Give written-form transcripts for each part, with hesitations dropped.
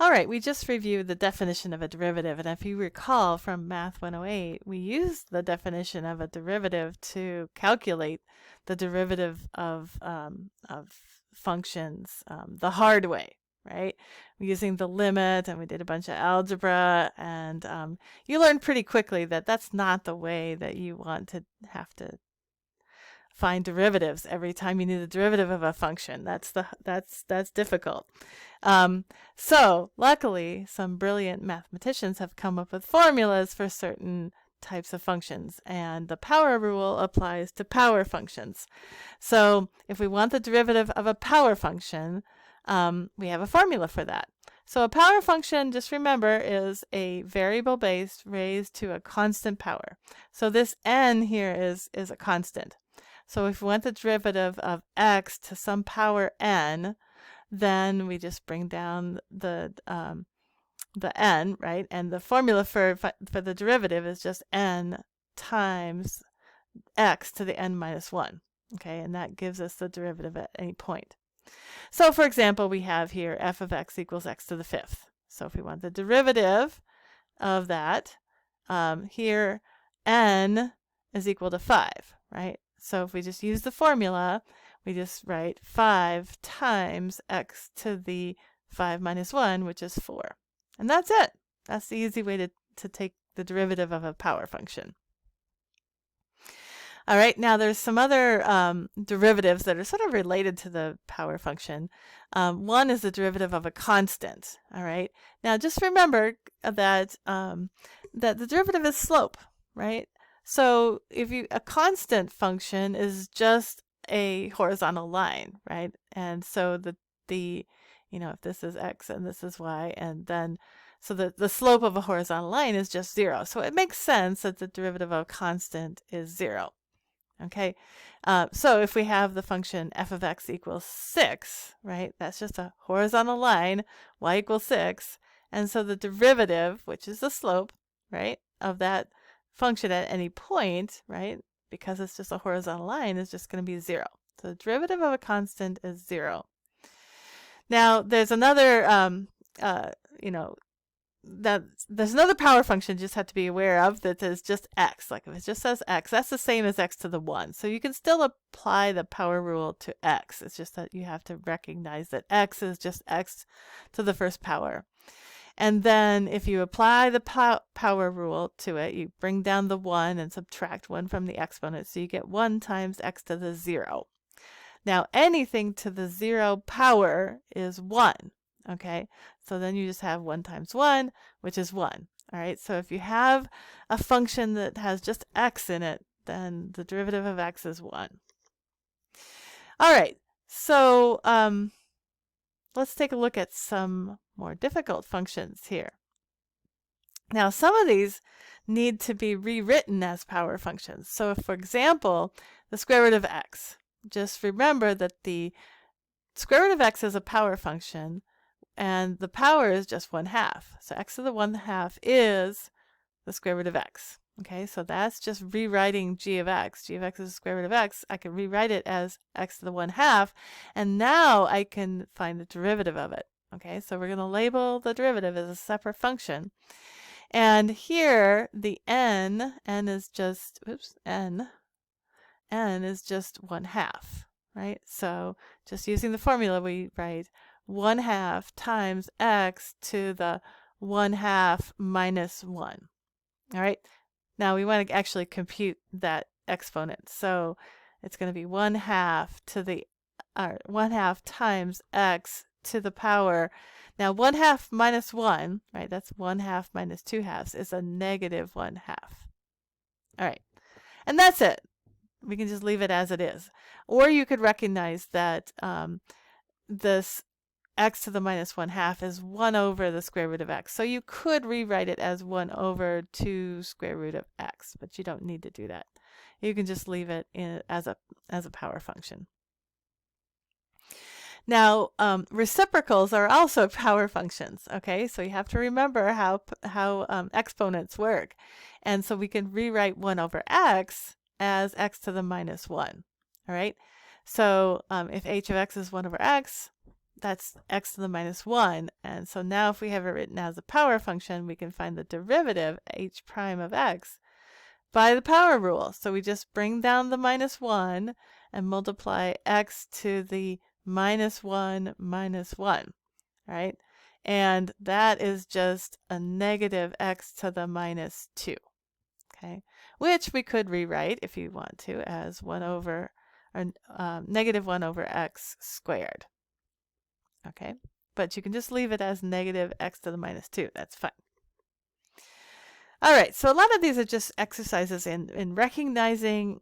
All right, we just reviewed the definition of a derivative, and if you recall from Math 108, we used the definition of a derivative to calculate the derivative of functions the hard way, right? Using the limit, and we did a bunch of algebra, and you learned pretty quickly that that's not the way that you want to have to find derivatives every time you need the derivative of a function. That's difficult. So luckily, some brilliant mathematicians have come up with formulas for certain types of functions, and the power rule applies to power functions. So if we want the derivative of a power function, we have a formula for that. So a power function, just remember, is a variable base raised to a constant power. So this n here is a constant. So if we want the derivative of x to some power n, then we just bring down the n, right? And the formula for the derivative is just n times x to the n minus 1. Okay, and that gives us the derivative at any point. So for example, we have here f of x equals x to the fifth. So if we want the derivative of that, here n is equal to 5, right? So if we just use the formula, we just write 5 times x to the 5 minus 1, which is 4. And that's it. That's the easy way to take the derivative of a power function. All right, now there's some other derivatives that are sort of related to the power function. One is the derivative of a constant. All right, now just remember that that the derivative is slope, right? So if a constant function is just a horizontal line, right? And so the if this is x and this is y, and then so the slope of a horizontal line is just 0. So it makes sense that the derivative of a constant is 0. Okay, so if we have the function f of x equals 6, right? That's just a horizontal line, y equals 6, and so the derivative, which is the slope, right, of that function at any point, right, because it's just a horizontal line, is just going to be 0. So the derivative of a constant is 0. Now there's another, there's another power function you just have to be aware of that is just x. Like if it just says x, that's the same as x to the 1. So you can still apply the power rule to x. It's just that you have to recognize that x is just x to the first power. And then if you apply the power rule to it, you bring down the 1 and subtract 1 from the exponent. So you get 1 times x to the 0. Now anything to the 0 power is 1. Okay, so then you just have 1 times 1, which is 1. All right, so if you have a function that has just x in it, then the derivative of x is 1. All right, so let's take a look at some more difficult functions here. Now, some of these need to be rewritten as power functions. So if, for example, the square root of x, just remember that the square root of x is a power function, and the power is just 1/2. So x to the 1/2 is the square root of x. Okay, so that's just rewriting g of x. G of x is the square root of x. I can rewrite it as x to the 1/2, and now I can find the derivative of it. Okay, so we're going to label the derivative as a separate function. And here the n is just, n is just 1/2, right? So just using the formula, we write 1/2 times x to the 1/2 minus 1. All right, now we want to actually compute that exponent. So it's going to be 1/2 to the 1/2 times x to the power. Now 1/2 minus 1, right, that's 1/2 minus 2/2 is a negative 1/2. All right, and that's it. We can just leave it as it is. Or you could recognize that this x to the minus 1/2 is 1 over the square root of x. So you could rewrite it as 1 over 2 square root of x, but you don't need to do that. You can just leave it as a power function. Now, reciprocals are also power functions, okay? So you have to remember how exponents work. And so we can rewrite 1 over x as x to the minus 1, all right? So if h of x is 1 over x, that's x to the minus 1. And so now if we have it written as a power function, we can find the derivative, h prime of x, by the power rule. So we just bring down the minus 1 and multiply x to the minus 1 minus 1, right? And that is just a negative x to the minus 2, okay? Which we could rewrite, if you want to, as 1 over, or negative 1 over x squared, okay? But you can just leave it as negative x to the minus 2. That's fine. All right, so a lot of these are just exercises in recognizing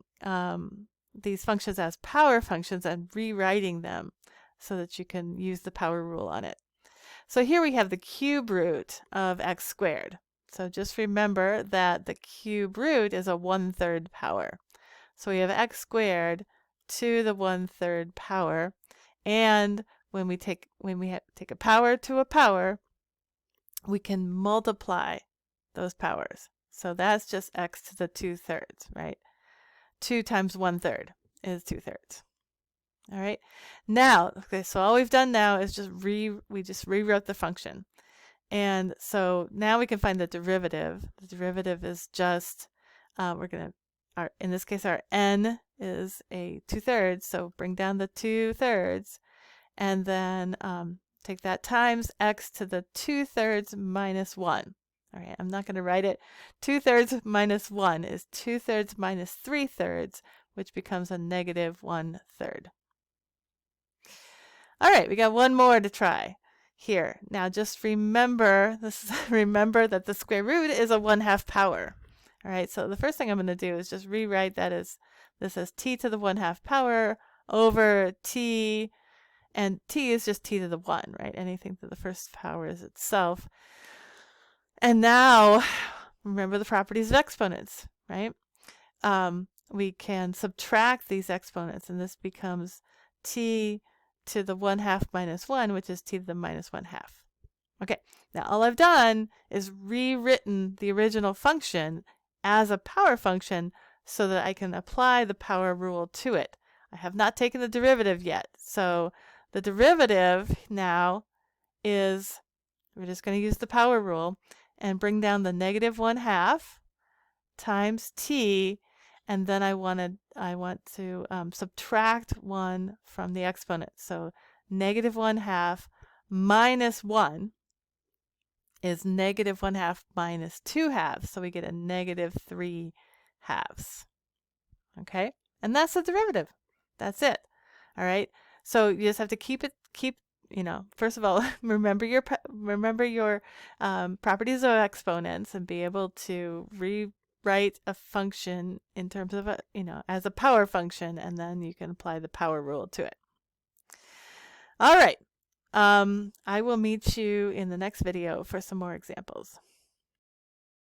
these functions as power functions and rewriting them so that you can use the power rule on it. So here we have the cube root of x squared. So just remember that the cube root is a 1/3 power. So we have x squared to the 1/3 power, and when we take a power to a power, we can multiply those powers. So that's just x to the 2/3, right? 2 times 1/3 is 2/3. All right. Now, okay, so all we've done now is we just rewrote the function. And so now we can find the derivative. The derivative is just, in this case, our n is a 2/3. So bring down the 2/3 and then take that times x to the 2/3 minus 1. All right, I'm not going to write it. 2/3 minus 1 is 2/3 minus 3/3, which becomes a negative 1/3. All right, we got one more to try here. Now just remember, remember that the square root is a 1/2 power. All right, so the first thing I'm going to do is just rewrite that as this as t to the 1/2 power over t, and t is just t to the 1, right? Anything to the first power is itself. And now, remember the properties of exponents, right? We can subtract these exponents, and this becomes t to the 1/2 minus 1, which is t to the minus 1/2. Okay, now all I've done is rewritten the original function as a power function so that I can apply the power rule to it. I have not taken the derivative yet. So the derivative now is, we're just going to use the power rule and bring down the negative 1/2 times t, and then I want to subtract 1 from the exponent. So negative 1/2 minus 1 is negative 1/2 minus 2/2. So we get a negative 3/2. Okay, and that's the derivative. That's it. All right. So you just have to keep, first of all, remember your properties of exponents and be able to rewrite a function in terms of as a power function, and then you can apply the power rule to it. All right. I will meet you in the next video for some more examples.